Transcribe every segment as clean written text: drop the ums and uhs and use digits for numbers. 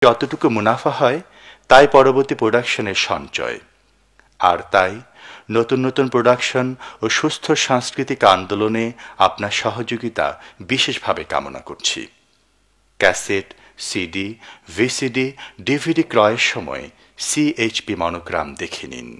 যতটুকু মুনাফা হয় তাই পরবর্তী প্রোডাকশনের সঞ্চয়। আর তাই নতুন নতুন প্রোডাকশন ও সুস্থ সাংস্কৃতিক আন্দোলনে আপনার সহযোগিতা বিশেষভাবে কামনা করছি। ক্যাসেট, সিডি, ভিসিডি, ডিভিডি ক্রয়ের সময় সিএইচপি মনোগ্রাম দেখে নিন।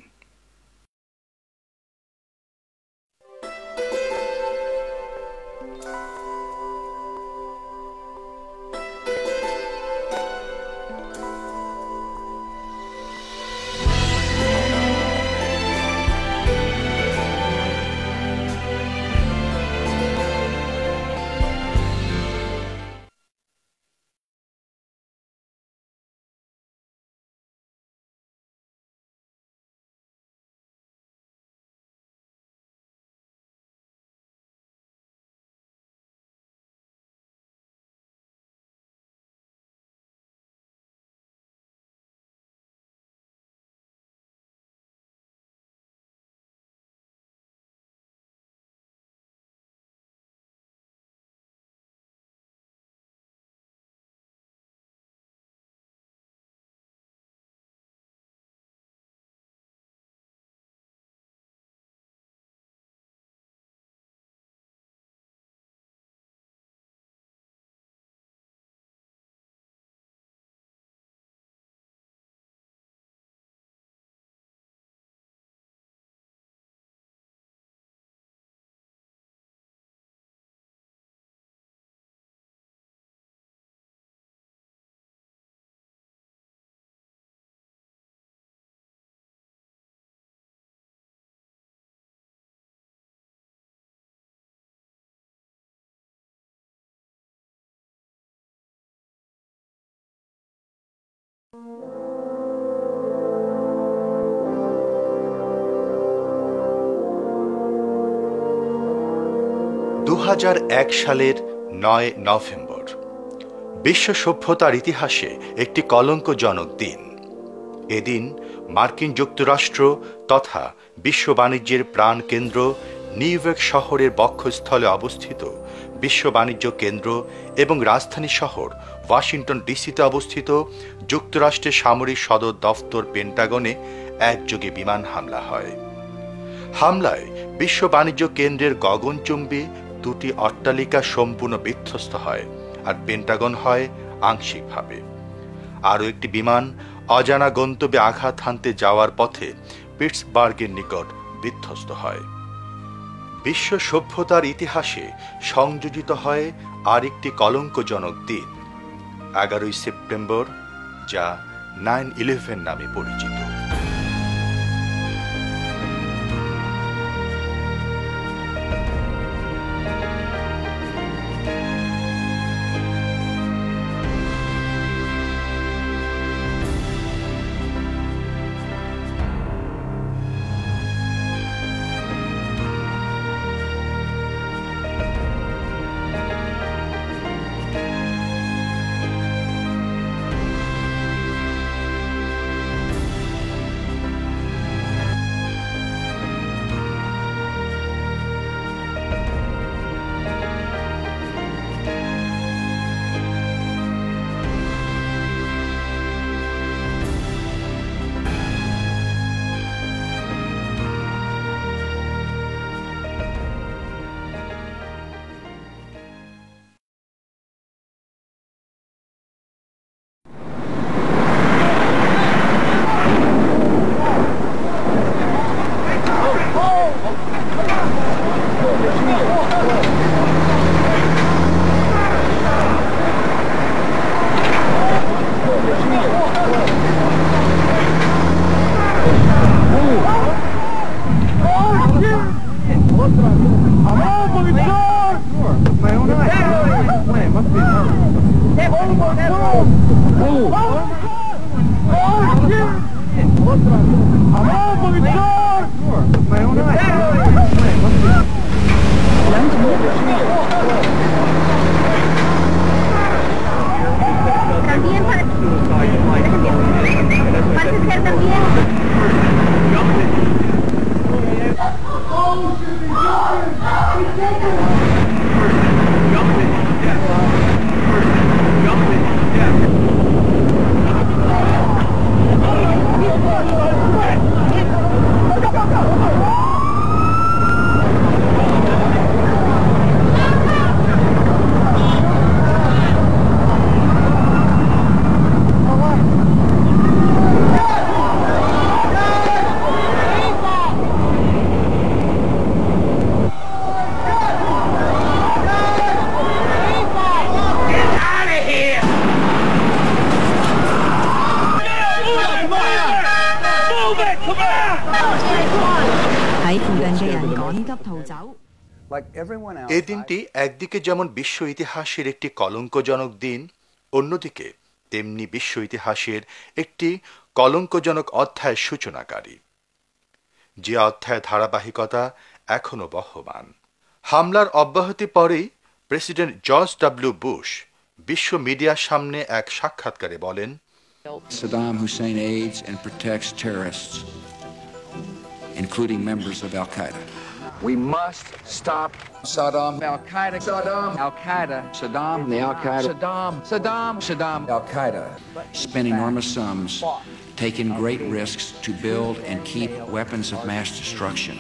সালের 9 নভেম্বর বিশ্ব সভ্যতার ইতিহাসে একটি কলঙ্কজনক দিন। এদিন মার্কিন যুক্তরাষ্ট্র তথা বিশ্ব বাণিজ্যের প্রাণকেন্দ্র নিউ ইয়র্ক শহরের বক্ষস্থলে অবস্থিত বিশ্ব বাণিজ্য কেন্দ্র এবং রাজধানী শহর ওয়াশিংটন ডিসিতে অবস্থিত যুক্তরাষ্ট্রের সামরিক সদর দফতর পেন্টাগনে একযোগে বিমান হামলা হয়। হামলায় বিশ্ব বাণিজ্য কেন্দ্রের গগনচুম্বী দুটি অট্টালিকা সম্পূর্ণ বিধ্বস্ত হয় আর পেন্টাগন হয় আংশিকভাবে। আরও একটি বিমান অজানা গন্তব্যে আঘাত হানতে যাওয়ার পথে পিটসবার্গের নিকট বিধ্বস্ত হয়। বিশ্ব সভ্যতার ইতিহাসে সংযোজিত হয় আরেকটি কলঙ্কজনক দিন, 11 সেপ্টেম্বর, যা 9/11 নামে পরিচিত। এই দিনটি একদিকে যেমন বিশ্ব ইতিহাসের একটি কলঙ্কজনক দিন, অন্যদিকে তেমনি বিশ্ব ইতিহাসের একটি কলঙ্কজনক অধ্যায়ের সূচনাকারী, যে অধ্যায়ের ধারাবাহিকতা এখনো বহমান। হামলার অব্যাহতি পরেই প্রেসিডেন্ট জর্জ ডব্লিউ বুশ বিশ্ব মিডিয়ার সামনে এক সাক্ষাৎকারে বলেন, Saddam Hussein aids and protects terrorists, including members of Al-Qaeda. We must stop Saddam, Al-Qaeda, Saddam, Al-Qaeda, Saddam, the Al-Qaeda, Saddam, Al-Qaeda spend enormous sums, taking great risks to build and keep weapons of mass destruction.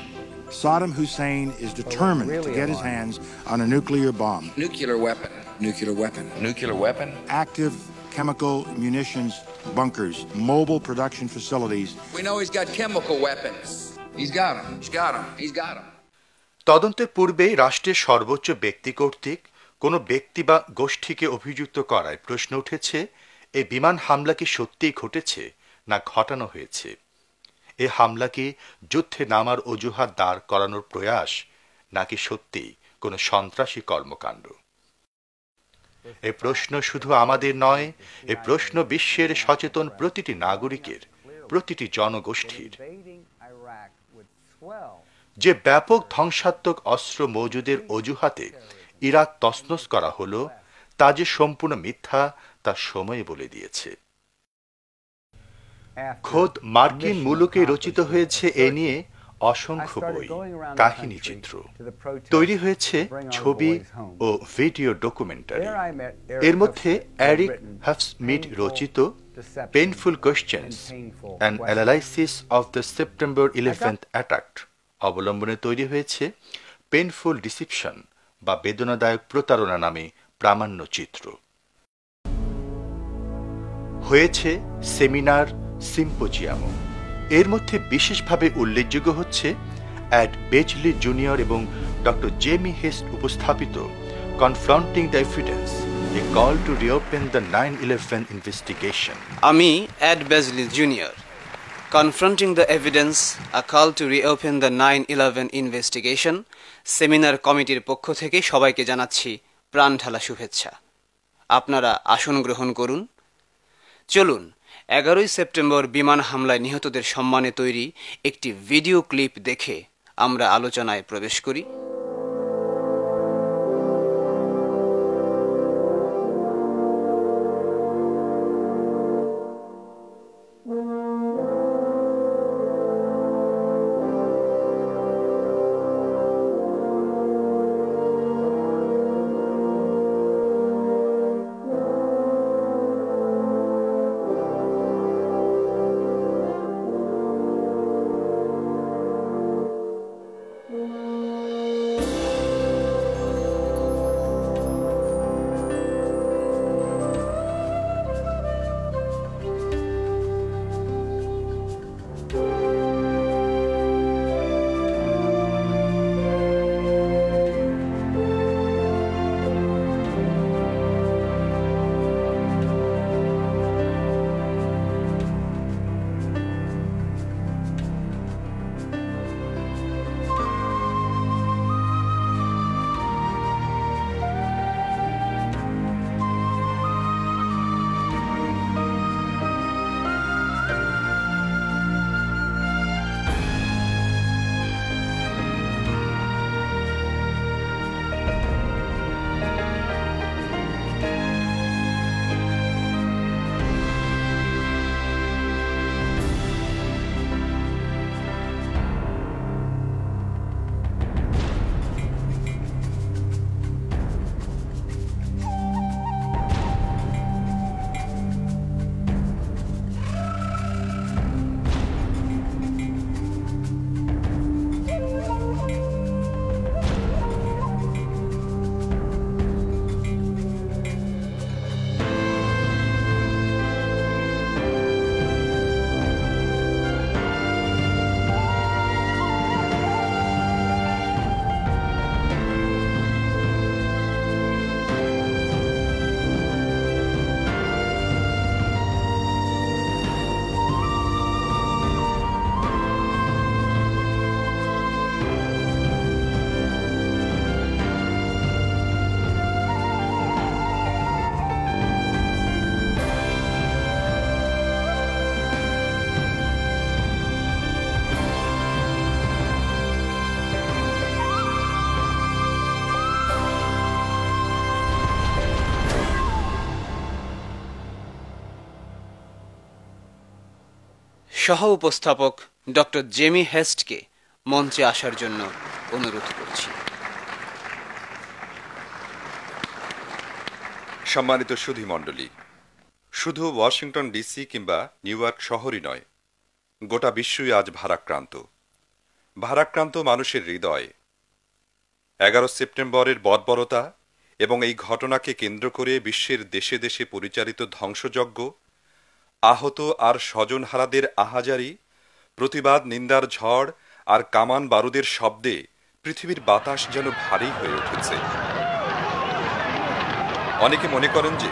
Saddam Hussein is determined to get his hands on a nuclear bomb. Nuclear weapon, nuclear weapon, nuclear weapon. Active chemical munitions bunkers, mobile production facilities. We know he's got chemical weapons. He's got them. He's got them. He's got them. তদন্তের পূর্বেই রাষ্ট্রের সর্বোচ্চ ব্যক্তি কর্তৃক কোনো ব্যক্তি বা গোষ্ঠীকে অভিযুক্ত করায় প্রশ্ন উঠেছে, এই বিমান হামলা কি সত্যিই ঘটেছে না ঘটানো হয়েছে? এ হামলা কি যুদ্ধে নামার অজুহাত দাঁড় করানোর প্রয়াস, নাকি সত্যি কোনো সন্ত্রাসী কর্মকাণ্ড? এ প্রশ্ন শুধু আমাদের নয়, এ প্রশ্ন বিশ্বের সচেতন প্রতিটি নাগরিকের, প্রতিটি জনগোষ্ঠীর। যে ব্যাপক ধ্বংসাত্মক অস্ত্র মজুদের অজুহাতে ইরাক তছনছ করা হলো, তা যে সম্পূর্ণ মিথ্যা তা সময় বলে দিয়েছে। খোদ মার্কিন মুলুকে রচিত হয়েছে এ নিয়ে অসংখ্য বই, কাহিনী চিত্র, তৈরি হয়েছে ছবি ও ভিডিও ডকুমেন্টারি। এর মধ্যে এরিক হাফস্মিড রচিত painful questions and analysis of the September 11th attack অবলম্বনে তৈরি হয়েছে পেইনফুল ডিসিপশন বা বেদনাদায়ক প্রতারণা নামে প্রামাণ্য চিত্র। হয়েছে সেমিনার, সিম্পোজিয়ামও। এর মধ্যে বিশেষভাবে উল্লেখযোগ্য হচ্ছে অ্যাড বেজলি জুনিয়র এবং ডক্টর জেমি হেস্ট উপস্থাপিত confronting the evidence, a call to reopen the 9/11 investigation. আমি Ed Beasley junior, confronting the evidence, a call to reopen the 9/11 investigation seminar কমিটির পক্ষ থেকে সবাইকে জানাচ্ছি প্রাণঢালা শুভেচ্ছা। আপনারা আসন গ্রহণ করুন। চলুন 11ই সেপ্টেম্বর বিমান হামলায় নিহতদের সম্মানে তৈরি একটি ভিডিও ক্লিপ দেখে আমরা আলোচনায় প্রবেশ করি। সহ উপস্থাপক ডক্টর জেমি হেস্টকে মঞ্চে আসার জন্য অনুরোধ করছি। সম্মানিত সুধীমণ্ডলী, শুধু ওয়াশিংটন ডিসি কিংবা নিউ ইয়র্ক শহরই নয়, গোটা বিশ্বই আজ ভারাক্রান্ত মানুষের হৃদয়। 11 সেপ্টেম্বরের বর্বরতা এবং এই ঘটনাকে কেন্দ্র করে বিশ্বের দেশে দেশে পরিচালিত ধ্বংসযজ্ঞ, আহত আর স্বজনহারাদের আহাজারি, প্রতিবাদ, নিন্দার ঝড় আর কামান বারুদের শব্দে পৃথিবীর বাতাস যেন ভারী হয়ে উঠেছে। অনেকে মনে করেন যে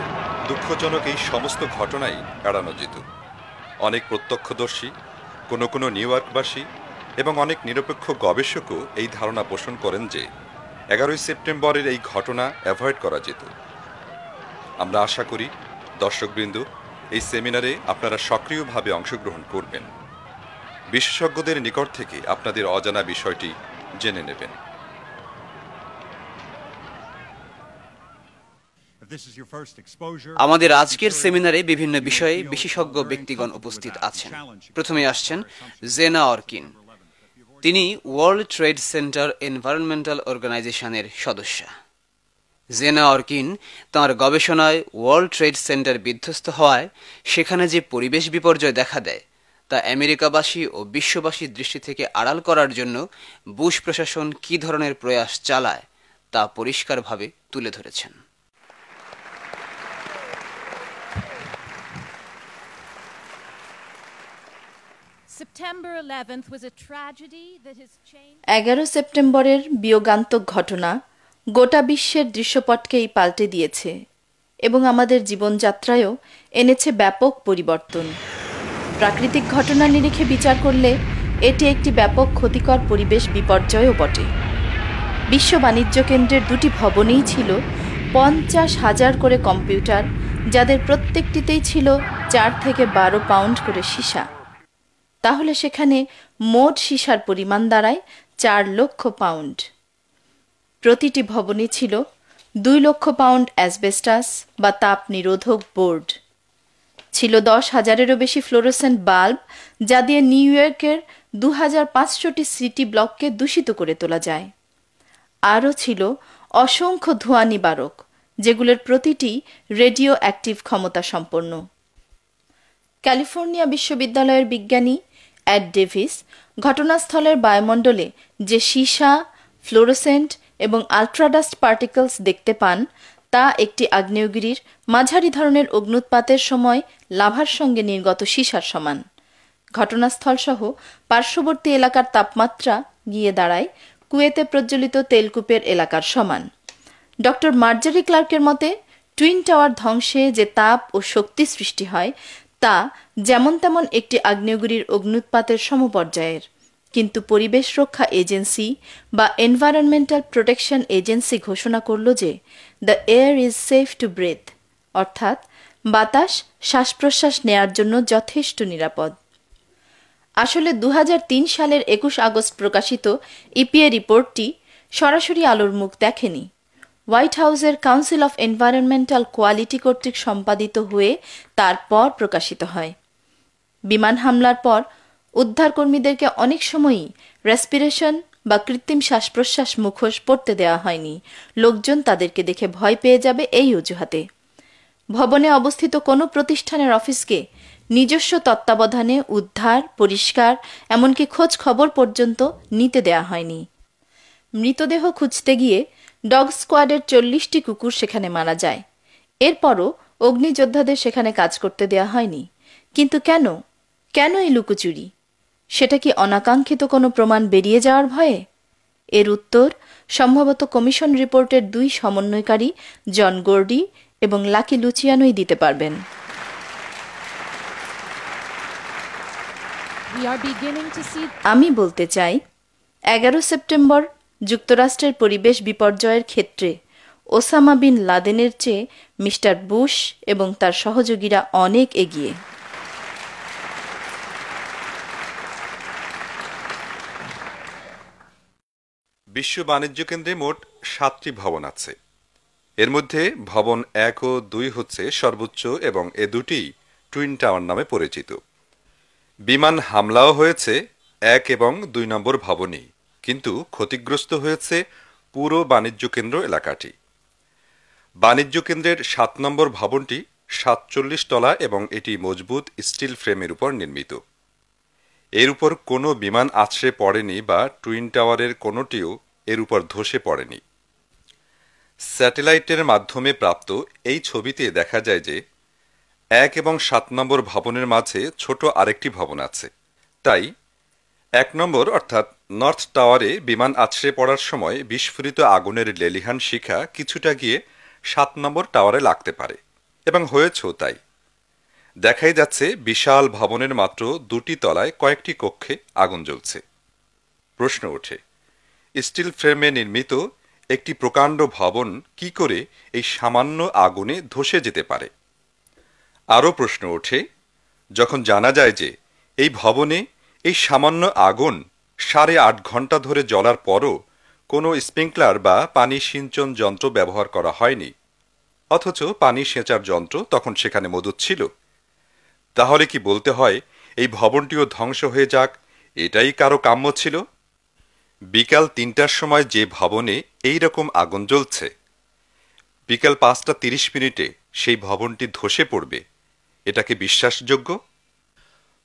দুঃখজনক এই সমস্ত ঘটনাই এড়ানো যেত। অনেক প্রত্যক্ষদর্শী, কোনো নিউ ইয়র্কবাসী এবং অনেক নিরপেক্ষ গবেষকও এই ধারণা পোষণ করেন যে 11 সেপ্টেম্বরের এই ঘটনা অ্যাভয়েড করা যেত। আমরা আশা করি দর্শকবৃন্দ এই সেমিনারে আপনারা সক্রিয়ভাবে অংশগ্রহণ করবেন, বিশেষজ্ঞদের নিকট থেকে আপনাদের অজানা বিষয়টি জেনে নেবেন। আমাদের আজকের সেমিনারে বিভিন্ন বিষয়ে বিশেষজ্ঞ ব্যক্তিগণ উপস্থিত আছেন। প্রথমে আসছেন জেনা অরকিন। তিনি ওয়ার্ল্ড ট্রেড সেন্টার এনভায়রনমেন্টাল অর্গানাইজেশনের সদস্যা। জেনা অরকিন তাঁর গবেষণায় ওয়ার্ল্ড ট্রেড সেন্টার বিধ্বস্ত হওয়ায় সেখানে যে পরিবেশ বিপর্যয় দেখা দেয় তা আমেরিকাবাসী ও বিশ্ববাসীর দৃষ্টি থেকে আড়াল করার জন্য বুশ প্রশাসন কী ধরনের প্রয়াস চালায় তা পরিষ্কারভাবে তুলে ধরেছেন। September 11th was a tragedy that has changed. 11 সেপ্টেম্বরের বিয়োগান্তক ঘটনা গোটা বিশ্বের দৃশ্যপটকেই পাল্টে দিয়েছে এবং আমাদের জীবনযাত্রায়ও এনেছে ব্যাপক পরিবর্তন। প্রাকৃতিক ঘটনা নিরিখে বিচার করলে এটি একটি ব্যাপক ক্ষতিকর পরিবেশ বিপর্যয়ও বটে। বিশ্ব বাণিজ্য কেন্দ্রের দুটি ভবনেই ছিল 50,000 করে কম্পিউটার, যাদের প্রত্যেকটিতেই ছিল 4 থেকে 12 পাউন্ড করে সীসা। তাহলে সেখানে মোট সীসার পরিমাণ দাঁড়ায় 4 লক্ষ পাউন্ড। প্রতিটি ভবনে ছিল 2 লক্ষ পাউন্ড অ্যাসবেস্টাস বা তাপ নিরোধক বোর্ড। ছিল 10,000-এরও বেশি ফ্লোরোসেন্ট বাল্ব, যা দিয়ে নিউ ইয়র্কের 2500টি সিটি ব্লককে দূষিত করে তোলা যায়। আরও ছিল অসংখ্য ধোঁয়া নিবারক, যেগুলোর প্রতিটি রেডিও অ্যাক্টিভ ক্ষমতা সম্পন্ন। ক্যালিফোর্নিয়া বিশ্ববিদ্যালয়ের বিজ্ঞানী অ্যাড ডেভিস ঘটনাস্থলের বায়ুমণ্ডলে যে সীসা, ফ্লোরোসেন্ট এবং আলট্রাডাস্ট পার্টিকলস দেখতে পান তা একটি আগ্নেয়গিরির মাঝারি ধরনের অগ্ন্যুৎপাতের সময় লাভার সঙ্গে নির্গত সীসার সমান। ঘটনাস্থল সহ পার্শ্ববর্তী এলাকার তাপমাত্রা গিয়ে দাঁড়ায় কুয়েতে প্রজ্বলিত তেলকূপের এলাকার সমান। ডক্টর মার্জারি ক্লার্কের মতে টুইন টাওয়ার ধ্বংসে যে তাপ ও শক্তি সৃষ্টি হয় তা যেমন তেমন একটি আগ্নেয়গিরির অগ্ন্যুৎপাতের সমপর্যায়ের, কিন্তু পরিবেশ রক্ষা এজেন্সি বা এনভায়রনমেন্টাল প্রোটেকশন এজেন্সি ঘোষণা করল যে the air is safe to breathe, অর্থাৎ বাতাস শ্বাস প্রশ্বাস নেয়ার জন্য যথেষ্ট নিরাপদ। আসলে 2003 সালের 21 আগস্ট প্রকাশিত ইপিএ রিপোর্টটি সরাসরি আলোর মুখ দেখেনি। হোয়াইট হাউসের কাউন্সিল অফ এনভায়রনমেন্টাল কোয়ালিটি কর্তৃক সম্পাদিত হয়ে তারপর প্রকাশিত হয়। বিমান হামলার পর উদ্ধারকর্মীদেরকে অনেক সময়ই রেসপিরেশন বা কৃত্রিম শ্বাস প্রশ্বাস মুখোশ পরতে দেওয়া হয়নি, লোকজন তাদেরকে দেখে ভয় পেয়ে যাবে এই অজুহাতে। ভবনে অবস্থিত কোনো প্রতিষ্ঠানের অফিসকে নিজস্ব তত্ত্বাবধানে উদ্ধার, পরিষ্কার, এমনকি খোঁজ খবর পর্যন্ত নিতে দেয়া হয়নি। মৃতদেহ খুঁজতে গিয়ে ডগ স্কোয়াডের 40টি কুকুর সেখানে মারা যায়। এরপরও অগ্নিযোদ্ধাদের সেখানে কাজ করতে দেয়া হয়নি। কিন্তু কেন এই লুকোচুরি? সেটা কি অনাকাঙ্ক্ষিত কোনো প্রমাণ বেরিয়ে যাওয়ার ভয়ে? এর উত্তর সম্ভবত কমিশন রিপোর্টের 2 সমন্বয়কারী জন গোর্ডি এবং লাকি লুচিয়ানোই দিতে পারবেন। আমি বলতে চাই 11 সেপ্টেম্বর যুক্তরাষ্ট্রের পরিবেশ বিপর্যয়ের ক্ষেত্রে ওসামা বিন লাদেনের চেয়ে মিস্টার বুশ এবং তার সহযোগীরা অনেক এগিয়ে। বিশ্ব বাণিজ্য কেন্দ্রে মোট 7টি ভবন আছে। এর মধ্যে ভবন 1 ও 2 হচ্ছে সর্বোচ্চ এবং এ দুটি টুইন টাওয়ার নামে পরিচিত। বিমান হামলাও হয়েছে 1 এবং 2 নম্বর ভবনে, কিন্তু ক্ষতিগ্রস্ত হয়েছে পুরো বাণিজ্য কেন্দ্র এলাকাটি। বাণিজ্য কেন্দ্রের 7 নম্বর ভবনটি 47 তলা এবং এটি মজবুত স্টিল ফ্রেমের উপর নির্মিত। এর উপর কোনো বিমান আছড়ে পড়েনি বা টুইন টাওয়ারের কোনোটিও এর উপর ধসে পড়েনি। স্যাটেলাইটের মাধ্যমে প্রাপ্ত এই ছবিতে দেখা যায় যে 1 এবং 7 নম্বর ভবনের মাঝে ছোট আরেকটি ভবন আছে। তাই 1 নম্বর অর্থাৎ নর্থ টাওয়ারে বিমান আছড়ে পড়ার সময় বিস্ফোরিত আগুনের লেলিহান শিখা কিছুটা গিয়ে 7 নম্বর টাওয়ারে লাগতে পারে, এবং হয়েছেও তাই। দেখাই যাচ্ছে বিশাল ভবনের মাত্র 2টি তলায় কয়েকটি কক্ষে আগুন জ্বলছে। প্রশ্ন ওঠে, স্টিল ফ্রেমে নির্মিত একটি প্রকাণ্ড ভবন কি করে এই সামান্য আগুনে ধসে যেতে পারে? আরও প্রশ্ন ওঠে, যখন জানা যায় যে এই ভবনে এই সামান্য আগুন 8.5 ঘন্টা ধরে জ্বলার পরও কোনো স্প্রিংকলার বা পানি সিঞ্চন যন্ত্র ব্যবহার করা হয়নি, অথচ পানি সেচার যন্ত্র তখন সেখানে মজুদ ছিল। তাহলে কি বলতে হয় এই ভবনটিও ধ্বংস হয়ে যাক, এটাই কারো কাম্য ছিল? বিকাল 3টার সময় যে ভবনে এই রকম আগুন জ্বলছে, বিকাল 5:30 সেই ভবনটি ধসে পড়বে, এটা কি বিশ্বাসযোগ্য?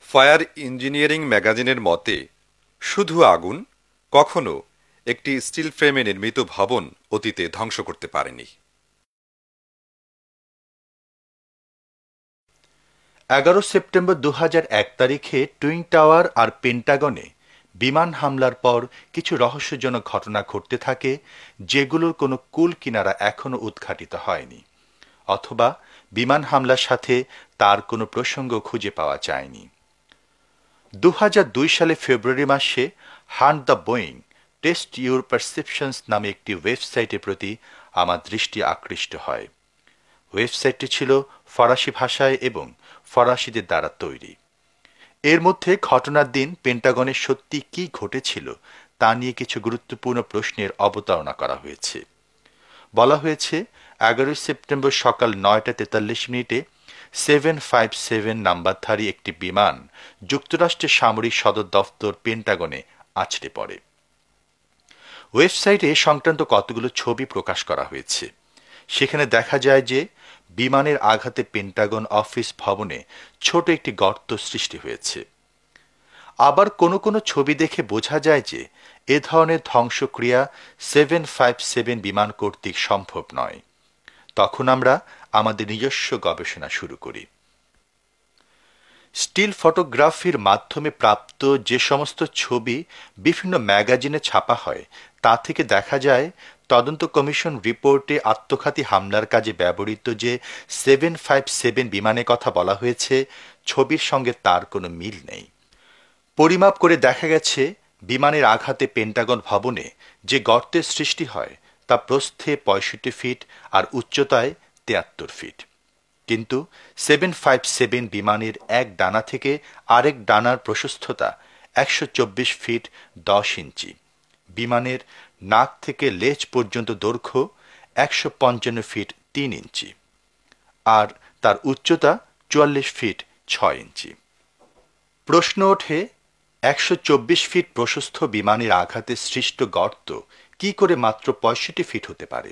ফায়ার ইঞ্জিনিয়ারিং ম্যাগাজিনের মতে শুধু আগুন কখনো একটি স্টিল ফ্রেমে নির্মিত ভবন অতীতে ধ্বংস করতে পারেনি। 11 সেপ্টেম্বর 2001 তারিখে টুইন টাওয়ার আর পেন্টাগনে বিমান হামলার পর কিছু রহস্যজনক ঘটনা ঘটতে থাকে, যেগুলোর কোনো কুল কিনারা এখনো উদ্ঘাটিত হয়নি, অথবা বিমান হামলার সাথে তার কোনো প্রসঙ্গ খুঁজে পাওয়া যায়নি। 2002 সালে ফেব্রুয়ারি মাসে hunt the Boeing test your perceptions নামে একটি ওয়েবসাইটের প্রতি আমার দৃষ্টি আকৃষ্ট হয়। ওয়েবসাইটটি ছিল ফরাসি ভাষায় এবং ফরাসিদের দ্বারা তৈরি। এর মধ্যে ঘটনার দিন পেন্টাগনে সত্যি কি ঘটেছিল তা নিয়ে কিছু গুরুত্বপূর্ণ প্রশ্নের অবতারণা করা হয়েছে। বলা হয়েছে 11 সেপ্টেম্বর সকাল 9:43 757 নাম্বারধারী একটি বিমান যুক্তরাষ্ট্রের সামরিক সদর দফতর পেন্টাগনে আছড়ে পড়ে। ওয়েবসাইটে সংক্রান্ত কতগুলো ছবি প্রকাশ করা হয়েছে। সেখানে দেখা যায় যে বিমানের আঘাতে পেন্টাগন অফিস ভবনে ছোট একটি গর্ত সৃষ্টি হয়েছে। আবার কোনো কোনো ছবি দেখে বোঝা যায় যে এ ধরনের ধ্বংসক্রিয়া 757 বিমান কর্তৃক সম্ভব নয়। তখন আমরা আমাদের নিজস্ব গবেষণা শুরু করি। স্টিল ফটোগ্রাফির মাধ্যমে প্রাপ্ত যে সমস্ত ছবি বিভিন্ন ম্যাগাজিনে ছাপা হয়, তা থেকে দেখা যায় তদন্ত কমিশন রিপোর্টে আত্মঘাতী হামলার কাজে ব্যবহৃত যে 757 বিমানের কথা বলা হয়েছে, ছবির সঙ্গে তার কোনো মিল নেই। পরিমাপ করে দেখা গেছে বিমানের আঘাতে পেন্টাগন ভবনে যে গর্তের সৃষ্টি হয় তা প্রস্থে 65 ফিট আর উচ্চতায় 73 ফিট। কিন্তু 757 বিমানের এক ডানা থেকে আরেক ডানার প্রশস্ততা 124 ফিট 10 ইঞ্চি। বিমানের নাক থেকে লেজ পর্যন্ত দৈর্ঘ্য 155 ফিট 3 ইঞ্চি আর তার উচ্চতা 44 ফিট 6 ইঞ্চি। প্রশ্ন ওঠে, 124 ফিট প্রশস্ত বিমানের আঘাতে সৃষ্ট গর্ত কি করে মাত্র 65 ফিট হতে পারে?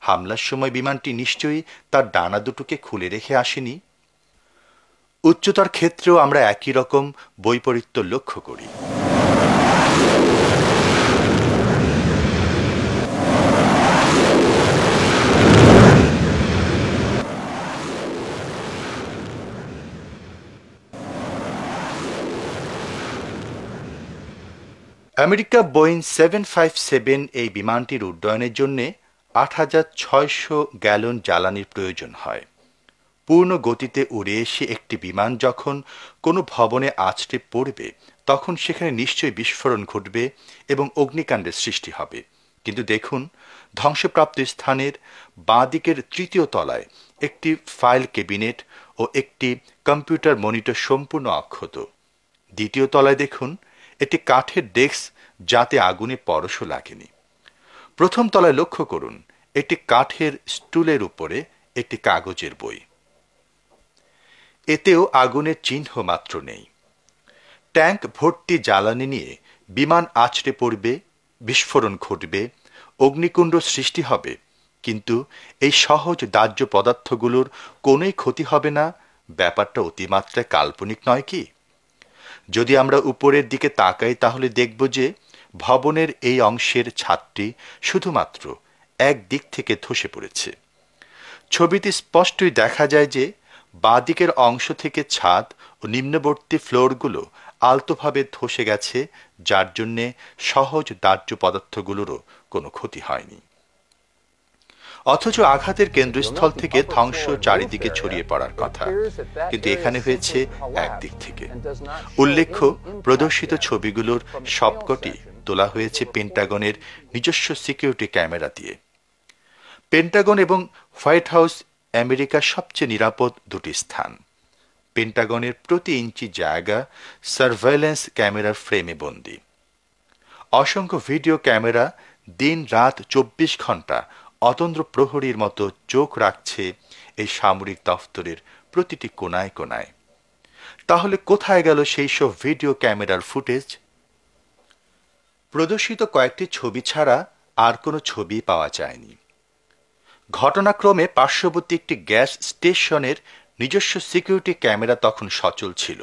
হামলার সময় বিমানটি নিশ্চয়ই তার ডানা দুটোকে খুলে রেখে আসেনি। উচ্চতার ক্ষেত্রেও আমরা একই রকম বৈপরীত্য লক্ষ্য করি। আমেরিকা বোয়িং 757 এই বিমানটির উড্ডয়নের জন্য 8600 গ্যালন জ্বালানির প্রয়োজন হয়। পূর্ণ গতিতে উড়ে এসে একটি বিমান যখন কোনো ভবনে আছড়ে পড়বে, তখন সেখানে নিশ্চয়ই বিস্ফোরণ ঘটবে এবং অগ্নিকাণ্ডের সৃষ্টি হবে। কিন্তু দেখুন, ধ্বংসপ্রাপ্ত স্থানের বাঁ দিকের 3য় তলায় একটি ফাইল ক্যাবিনেট ও একটি কম্পিউটার মনিটর সম্পূর্ণ অক্ষত। 2য় তলায় দেখুন একটি কাঠের ডেস্ক, যাতে আগুনে পরশও লাগেনি। 1ম তলায় লক্ষ্য করুন একটি কাঠের স্টুলের উপরে একটি কাগজের বই। এতেও আগুনের চিহ্ন মাত্র নেই। ট্যাঙ্ক ভর্তি জ্বালানি নিয়ে বিমান আছড়ে পড়বে, বিস্ফোরণ ঘটবে, অগ্নিকুণ্ড সৃষ্টি হবে, কিন্তু এই সহজ দাহ্য পদার্থগুলোর কোনোই ক্ষতি হবে না, ব্যাপারটা অতিমাত্রায় কাল্পনিক নয় কি? যদি আমরা উপরের দিকে তাকাই তাহলে দেখব যে ভবনের এই অংশের ছাদটি শুধুমাত্র এক দিক থেকে ধসে পড়েছে। ছবিতে স্পষ্টই দেখা যায় যে বাঁ দিকের অংশ থেকে ছাদ ও নিম্নবর্তী ফ্লোরগুলো আলতোভাবে ধসে গেছে, যার জন্যে সহজ দাহ্য পদার্থগুলোরও কোনো ক্ষতি হয়নি। অথচ আঘাতের কেন্দ্রস্থল থেকে ধ্বংস চারিদিকে ছড়িয়ে পড়ার কথা, কিন্তু এখানে হয়েছে একদিক থেকে। উল্লেখ্য, প্রদর্শিত ছবিগুলোর সবকটি তোলা হয়েছে পেন্টাগনের নিজস্ব সিকিউরিটি ক্যামেরা দিয়ে। পেন্টাগন এবং হোয়াইট হাউস আমেরিকার সবচেয়ে নিরাপদ দুটি স্থান। পেন্টাগনের প্রতি ইঞ্চি জায়গা সার্ভেইলেন্স ক্যামেরার ফ্রেমে বন্দী। অসংখ্য ভিডিও ক্যামেরা দিন রাত 24 ঘন্টা অতন্দ্র প্রহরীর মতো চোখ রাখছে এই সামরিক দফতরের প্রতিটি কোনায় কোনায়। তাহলে কোথায় গেল সেই সব ভিডিও ক্যামেরার ফুটেজ? প্রদর্শিত কয়েকটি ছবি ছাড়া আর কোনো ছবি পাওয়া যায়নি। ঘটনাক্রমে পার্শ্ববর্তী একটি গ্যাস স্টেশনের নিজস্ব সিকিউরিটি ক্যামেরা তখন সচল ছিল।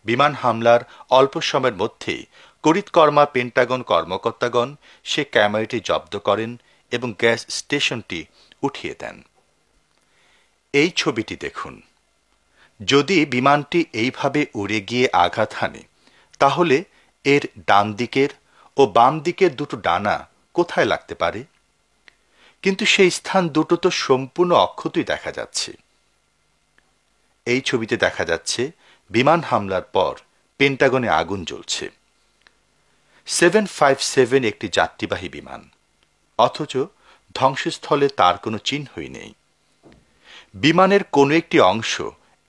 বিমান হামলার অল্প সময়ের মধ্যেই করিতকর্মা পেন্টাগন কর্মকর্তাগণ সে ক্যামেরাটি জব্দ করেন এবং গ্যাস স্টেশনটি উঠিয়ে দেন। এই ছবিটি দেখুন। যদি বিমানটি এইভাবে উড়ে গিয়ে আঘাত হানে, তাহলে এর ডান দিকের ও বাম দিকের দুটো ডানা কোথায় লাগতে পারে? কিন্তু সেই স্থান দুটো তো সম্পূর্ণ অক্ষতই দেখা যাচ্ছে। এই ছবিতে দেখা যাচ্ছে বিমান হামলার পর পেন্টাগনে আগুন জ্বলছে। 757 একটি যাত্রীবাহী বিমান, অথচ ধ্বংসস্থলে তার কোনো চিহ্নই নেই। বিমানের কোনো একটি অংশ,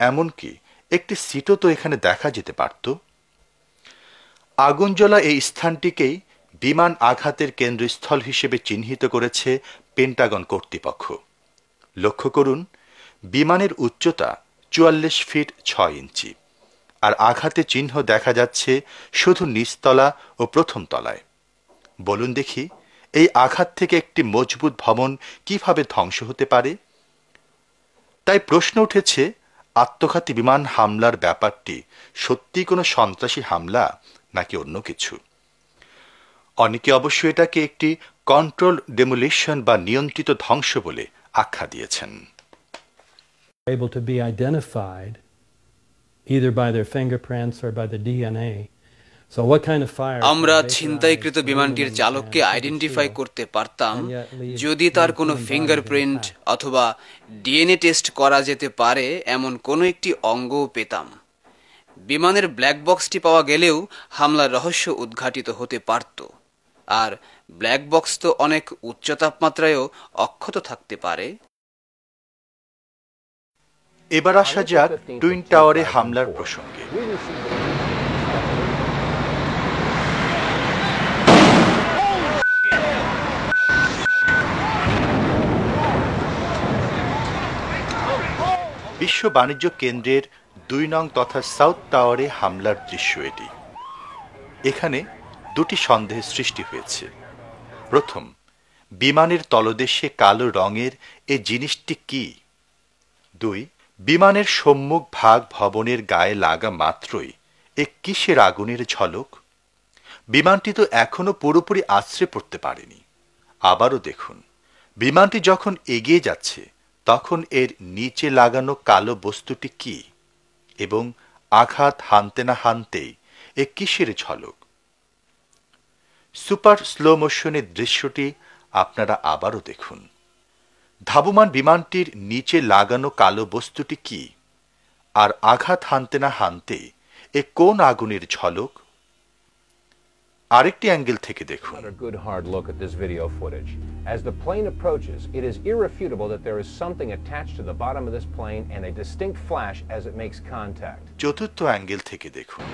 এমনকি একটি সিটও তো এখানে দেখা যেতে পারত। আগুন জ্বলা এই স্থানটিকেই বিমান আঘাতের কেন্দ্রস্থল হিসেবে চিহ্নিত করেছে পেন্টাগন কর্তৃপক্ষ। লক্ষ্য করুন, বিমানের উচ্চতা 44 ফিট 6 ইঞ্চি, আর আঘাতের চিহ্ন দেখা যাচ্ছে শুধু নিচতলা ও প্রথম তলায়। বলুন দেখি, এই আঘাত থেকে একটি মজবুত ভবন কিভাবে ধ্বংস হতে পারে? তাই প্রশ্ন উঠেছে, আত্মঘাতী বিমান হামলার ব্যাপারটি সত্যি কোনো সন্ত্রাসী হামলা নাকি অন্য কিছু? অনেকে অবশ্য এটাকে একটি কন্ট্রোল ডেমোলিশন বা নিয়ন্ত্রিত ধ্বংস বলে আখ্যা দিয়েছেন। Able to be identified either by their fingerprints or by the DNA. So what kind of fire? আমরা ছিনতাইকৃত বিমানটির চালককে আইডেন্টিফাই করতে পারতাম যদি তার কোনো ফিঙ্গারপ্রিন্ট অথবা ডিএনএ টেস্ট করা যেতে পারে এমন কোনো একটি অঙ্গও পেতাম। বিমানের ব্ল্যাক বক্সটি পাওয়া গেলেও হামলার রহস্য উদ্ঘাটিত হতে পারত। আর ব্ল্যাক বক্স তো অনেক উচ্চ তাপমাত্রায়ও অক্ষত থাকতে পারে। এবার আসা যাক টুইন টাওয়ারে হামলার প্রসঙ্গে। বিশ্ব বাণিজ্য কেন্দ্রের 2 নং তথা সাউথ টাওয়ারে হামলার দৃশ্য এটি। এখানে দুটি সন্দেহের সৃষ্টি হয়েছে। প্রথম, বিমানের তলদেশে কালো রঙের এই জিনিসটি কি? 2, বিমানের সম্মুখ ভাগ ভবনের গায়ে লাগা মাত্রই এ কিসের আগুনের ঝলক? বিমানটি তো এখনো পুরোপুরি আছড়ে পড়তে পারেনি। আবারও দেখুন, বিমানটি যখন এগিয়ে যাচ্ছে তখন এর নিচে লাগানো কালো বস্তুটি কি, এবং আঘাত হানতে না হানতেই এ কিসের ঝলক? সুপার স্লো মোশনের দৃশ্যটি আপনারা আবারও দেখুন। ধাবমান বিমানটির নিচে লাগানো কালো বস্তুটি কি, আর আঘাত হানতে না হানতেই এ কোন আগুনের ঝলক? আরেকটি অ্যাঙ্গেল থেকে দেখুন। A good hard look at this video footage. As the plane approaches, it is irrefutable that there is something attached to the bottom of this plane and a distinct flash as it makes contact. চতুর্থ angle থেকে দেখুন।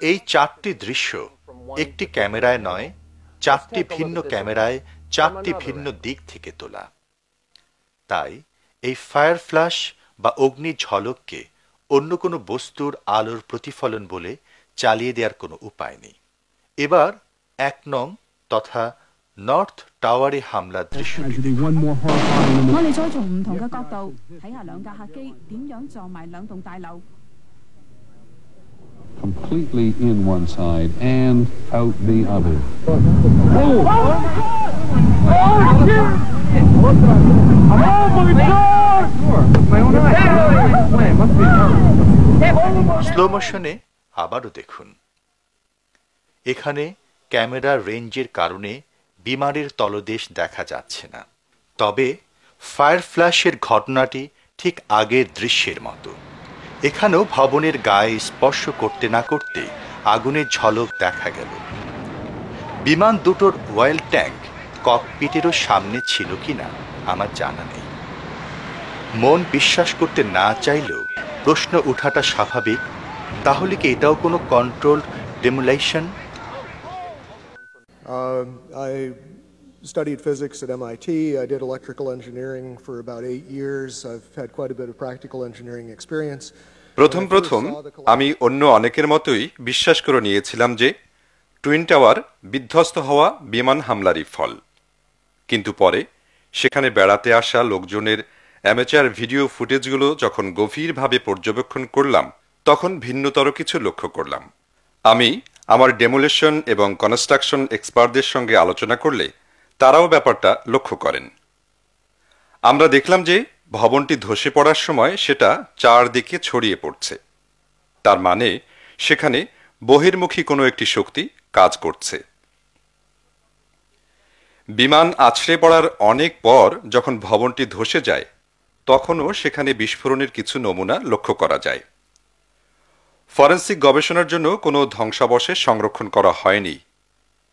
এই চারটি দৃশ্য একটি ক্যামেরায় নয়, 4টি ভিন্ন ক্যামেরায় 4টি ভিন্ন দিক থেকে তোলা। তাই এই ফায়ার ফ্ল্যাশ বা অগ্নি ঝলককে অন্য কোনো বস্তুর আলোর প্রতিফলন বলে চালিয়ে দেওয়ার কোনো উপায় নেই। এবার 1 নং তথা নর্থ টাওয়ারে হামলার দৃশ্যটি দেখুন। Completely in one side and out the other. Slow মোশনে আবারও দেখুন। এখানে ক্যামেরার রেঞ্জের কারণে বিমানের তলদেশ দেখা যাচ্ছে না, তবে ফায়ার ফ্ল্যাশের ঘটনাটি ঠিক আগের দৃশ্যের মতো। এখানেও ভবনের গায়ে স্পর্শ করতে না করতে আগুনের ঝলক দেখা গেল। বিমান দুটোর অয়েল ট্যাঙ্ক ককপিটেরও সামনে ছিল কিনা আমার জানা নেই। মন বিশ্বাস করতে না চাইলেও প্রশ্ন ওঠাটা স্বাভাবিক, তাহলে কি এটাও কোনো controlled demolition? I studied physics at MIT. I did electrical engineering for about 8 years. I've had quite a bit of practical engineering experience. প্রথম আমি অন্য অনেকের মতোই বিশ্বাস করে নিয়েছিলাম যে টুইন টাওয়ার বিধ্বস্ত হওয়া বিমান হামলারই ফল। কিন্তু পরে সেখানে বেড়াতে আসা লোকজনের অ্যামেচার ভিডিও ফুটেজগুলো যখন গভীরভাবে পর্যবেক্ষণ করলাম, তখন ভিন্নতর কিছু লক্ষ্য করলাম। আমি আমার ডেমোলেশন এবং কনস্ট্রাকশন এক্সপার্টদের সঙ্গে আলোচনা করলে তারাও ব্যাপারটা লক্ষ্য করেন। আমরা দেখলাম যে ভবনটি ধসে পড়ার সময় সেটা চারদিকে ছড়িয়ে পড়ছে। তার মানে সেখানে বহির্মুখী কোনো একটি শক্তি কাজ করছে। বিমান আছড়ে পড়ার অনেক পর যখন ভবনটি ধসে যায়, তখনও সেখানে বিস্ফোরণের কিছু নমুনা লক্ষ্য করা যায়। ফরেনসিক গবেষণার জন্য কোনো ধ্বংসাবশেষ সংরক্ষণ করা হয়নি,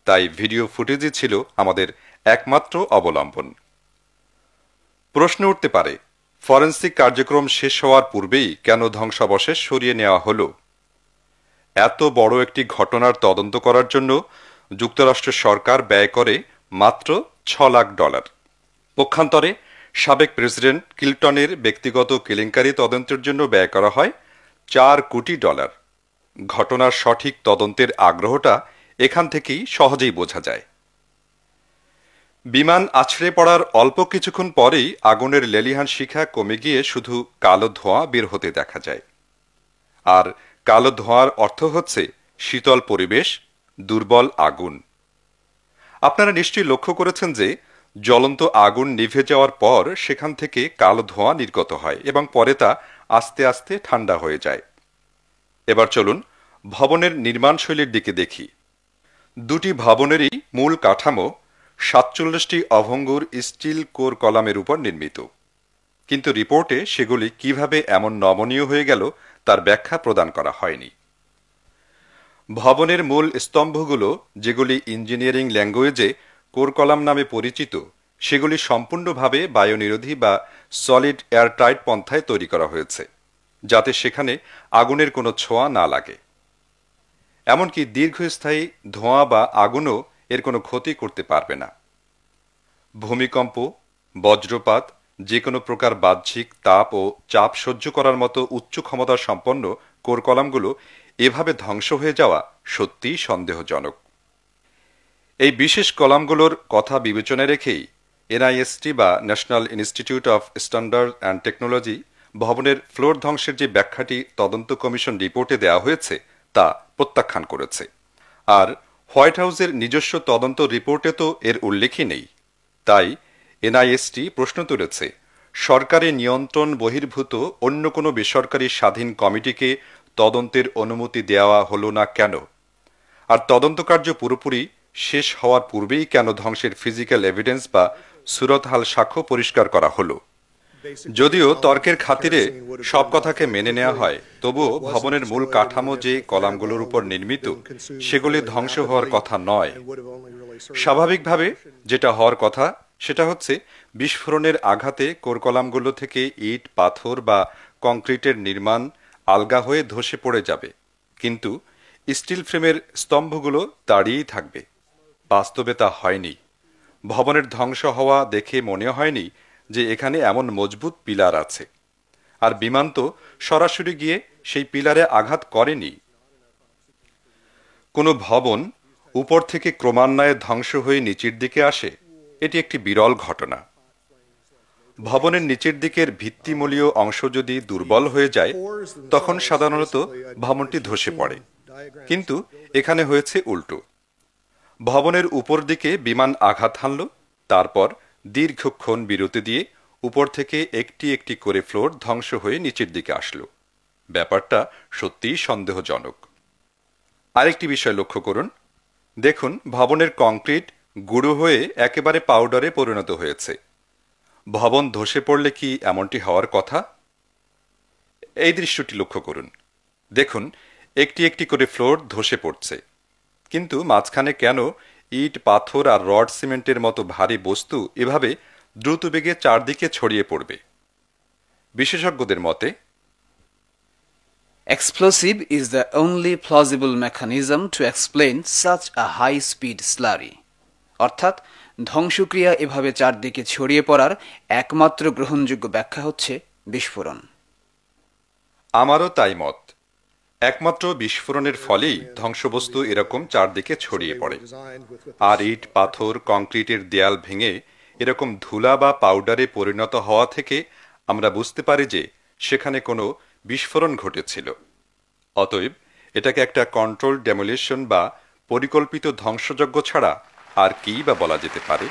তাই ভিডিও ফুটেজই ছিল আমাদের একমাত্র অবলম্বন। প্রশ্ন উঠতে পারে, ফরেনসিক কার্যক্রম শেষ হওয়ার পূর্বেই কেন ধ্বংসাবশেষ সরিয়ে নেওয়া হলো? এত বড় একটি ঘটনার তদন্ত করার জন্য যুক্তরাষ্ট্র সরকার ব্যয় করে মাত্র $6 লাখ। পক্ষান্তরে সাবেক প্রেসিডেন্ট ক্লিনটনের ব্যক্তিগত কেলেঙ্কারি তদন্তের জন্য ব্যয় করা হয় $4 কোটি। ঘটনার সঠিক তদন্তের আগ্রহটা এখান থেকেই সহজেই বোঝা যায়। বিমান আছড়ে পড়ার অল্প কিছুক্ষণ পরেই আগুনের লেলিহান শিখা কমে গিয়ে শুধু কালো ধোঁয়া বের হতে দেখা যায়। আর কালো ধোঁয়ার অর্থ হচ্ছে শীতল পরিবেশ, দুর্বল আগুন। আপনারা নিশ্চয়ই লক্ষ্য করেছেন যে জ্বলন্ত আগুন নিভে যাওয়ার পর সেখান থেকে কালো ধোঁয়া নির্গত হয় এবং পরে তা আস্তে আস্তে ঠান্ডা হয়ে যায়। এবার চলুন ভবনের নির্মাণশৈলীর দিকে দেখি। দুটি ভবনেরই মূল কাঠামো 47টি অভঙ্গুর স্টিল কোর কলামের উপর নির্মিত, কিন্তু রিপোর্টে সেগুলি কিভাবে এমন নমনীয় হয়ে গেল তার ব্যাখ্যা প্রদান করা হয়নি। ভবনের মূল স্তম্ভগুলো, যেগুলি ইঞ্জিনিয়ারিং ল্যাঙ্গুয়েজে কোর কলাম নামে পরিচিত, সেগুলি সম্পূর্ণভাবে বায়ুনিরোধী বা সলিড এয়ারটাইট পন্থায় তৈরি করা হয়েছে, যাতে সেখানে আগুনের কোনো ছোঁয়া না লাগে। এমনকি দীর্ঘস্থায়ী ধোঁয়া বা আগুনও এর কোনো ক্ষতি করতে পারবে না। ভূমিকম্প, বজ্রপাত, যে কোনো প্রকার বাহ্যিক তাপ ও চাপ সহ্য করার মতো উচ্চ ক্ষমতা সম্পন্ন কোর কলামগুলো এভাবে ধ্বংস হয়ে যাওয়া সত্যিই সন্দেহজনক। এই বিশেষ কলামগুলোর কথা বিবেচনায় রেখেই NIST বা national institute of standard and technology ভবনের ফ্লোর ধ্বংসের যে ব্যাখ্যাটি তদন্ত কমিশন রিপোর্টে দেওয়া হয়েছে তা প্রত্যাখ্যান করেছে। আর হোয়াইট হাউসের নিজস্ব তদন্ত রিপোর্টে তো এর উল্লেখই নেই। তাই NIST প্রশ্ন তুলেছে, সরকারি নিয়ন্ত্রণ বহির্ভূত অন্য কোনো বেসরকারি স্বাধীন কমিটিকে তদন্তের অনুমতি দেওয়া হলো না কেন? আর তদন্ত কার্য পুরোপুরি শেষ হওয়ার পূর্বেই কেন ধ্বংসের ফিজিক্যাল এভিডেন্স বা সুরতহাল সাক্ষ্য পরিষ্কার করা হলো? যদিও তর্কের খাতিরে সব কথাকে মেনে নেওয়া হয়, তবুও ভবনের মূল কাঠামো যে কলামগুলোর উপর নির্মিত, সেগুলি ধ্বংস হওয়ার কথা নয়। স্বাভাবিকভাবে যেটা হওয়ার কথা সেটা হচ্ছে বিস্ফোরণের আঘাতে কোর কলামগুলো থেকে ইট, পাথর বা কংক্রিটের নির্মাণ আলগা হয়ে ধসে পড়ে যাবে, কিন্তু স্টিল ফ্রেমের স্তম্ভগুলো দাঁড়িয়েই থাকবে। বাস্তবে তা হয়নি। ভবনের ধ্বংস হওয়া দেখে মনে হয়নি যে এখানে এমন মজবুত পিলার আছে, আর বিমান তো সরাসরি গিয়ে সেই পিলারে আঘাত করেনি। কোনো ভবন উপর থেকে ক্রমান্বয়ে ধ্বংস হয়ে নিচের দিকে আসে, এটি একটি বিরল ঘটনা। ভবনের নিচের দিকের ভিত্তিমূলীয় অংশ যদি দুর্বল হয়ে যায় তখন সাধারণত ভবনটি ধসে পড়ে, কিন্তু এখানে হয়েছে উল্টো। ভবনের উপর দিকে বিমান আঘাত হানল, তারপর দীর্ঘক্ষণ বিরতি দিয়ে উপর থেকে একটি একটি করে ফ্লোর ধ্বংস হয়ে নিচের দিকে আসলো। ব্যাপারটা সত্যিই সন্দেহজনক। আরেকটি বিষয় লক্ষ্য করুন, দেখুন ভবনের কংক্রিট গুঁড়ো হয়ে একেবারে পাউডারে পরিণত হয়েছে। ভবন ধসে পড়লে কি এমনটি হওয়ার কথা? এই দৃশ্যটি লক্ষ্য করুন, দেখুন একটি একটি করে ফ্লোর ধসে পড়ছে, কিন্তু মাঝখানে কেন ইট, পাথর আর রড সিমেন্টের মতো ভারী বস্তু এভাবে দ্রুত বেগে চারদিকে ছড়িয়ে পড়বে? বিশেষজ্ঞদের মতে, Explosive is the only plausible mechanism to explain such a high-speed slurry. অর্থাৎ ধ্বংসক্রিয়া এভাবে চারদিকে ছড়িয়ে পড়ার একমাত্র গ্রহণযোগ্য ব্যাখ্যা হচ্ছে বিস্ফোরণ। আমারও তাই মত। একমাত্র বিস্ফোরণের ফলেই ধ্বংসবস্তু এরকম চারদিকে ছড়িয়ে পড়ে, আর ইট, পাথর, কংক্রিটের দেয়াল ভেঙে এরকম ধুলা বা পাউডারে পরিণত হওয়া থেকে আমরা বুঝতে পারি যে সেখানে কোনো বিস্ফোরণ ঘটেছিল। অতএব এটাকে একটা কন্ট্রোল ডেমোলিশন বা পরিকল্পিত ধ্বংসযজ্ঞ ছাড়া আর কি বা বলা যেতে পারে?